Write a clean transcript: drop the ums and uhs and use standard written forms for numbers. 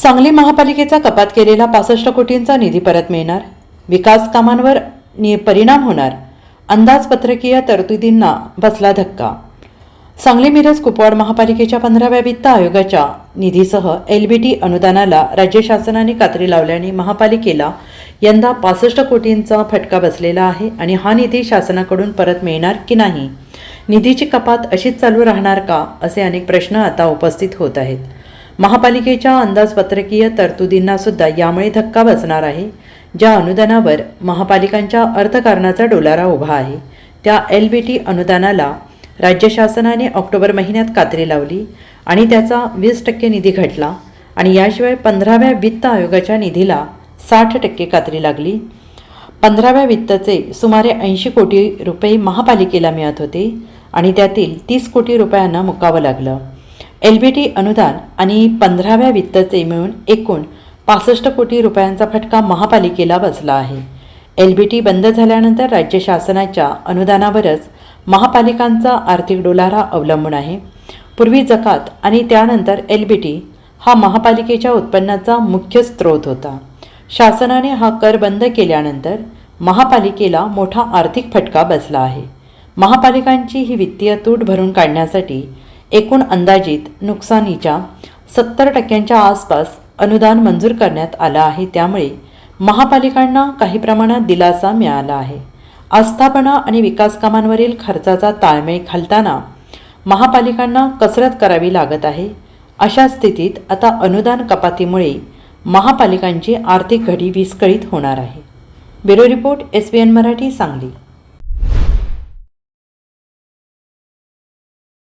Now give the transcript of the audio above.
सांगली महापालिकेचा कपात केलेला 65 कोटींचा निधी परत मिळणार, विकास कामांवर परिणाम होणार, अंदाजपत्रकीय तरतुदींना बसला धक्का। सांगली मिरज कुपवाड महापालिकेच्या 15व्या वित्त आयोगाच्या निधीसह LBT अनुदानाला राज्य शासनाने कात्री लावल्याने महापालिकेला यंदा 65 कोटींचा फटका बसलेला आहे आणि हा निधी शासनाकडून परत मिळणार की नाही, निधीची कपात अशीच चालू राहणार का, असे अनेक प्रश्न आता उपस्थित होत आहेत। महापालिकेच्या अंदाजपत्रकीय तरतुदींना सुद्धा यामुळे धक्का बसणार आहे। ज्या अनुदानावर महापालिकांच्या अर्थकारणाचा डोलारा उभा आहे त्या LBT अनुदानाला राज्य शासनाने ऑक्टोबर महिन्यात कात्री लावली आणि त्याचा 20% निधी घटला आणि याशिवाय 15व्या वित्त आयोगाच्या निधीला 60% कात्री लागली। 15व्या वित्तचे सुमारे 80 कोटी रुपये महापालिकेला मिळत होते आणि त्यातील 30 कोटी रुपयांना मुकावं लागलं। LBT अनुदान आणि 15व्या वित्तचे मिळून एकूण 65 कोटी रुपयांचा फटका महापालिकेला बसला आहे। LBT बंद झाल्यानंतर राज्य शासनाच्या अनुदानावरच महापालिकांचा आर्थिक डोलारा अवलंबून आहे। पूर्वी जकात आणि त्यानंतर LBT हा महापालिकेच्या उत्पन्नाचा मुख्य स्रोत होता। शासनाने हा कर बंद केल्यानंतर महापालिकेला मोठा आर्थिक फटका बसला आहे। महापालिकांची ही वित्तीय तूट भरून काढण्यासाठी एकूण अंदाजित नुकसानीच्या 70% आसपास अनुदान मंजूर करण्यात आलं आहे। त्यामुळे महापालिकांना काही प्रमाणात दिलासा मिळाला आहे। आस्थापना आणि विकास कामांवरील खर्चाचा ताळमेळ घालताना महापालिकांना कसरत करावी लागत आहे। अशा स्थितीत आता अनुदान कपातीमुळे महापालिकांची आर्थिक घडी विस्कळीत होणार आहे। Bureau report SBN Marathi, Sangli.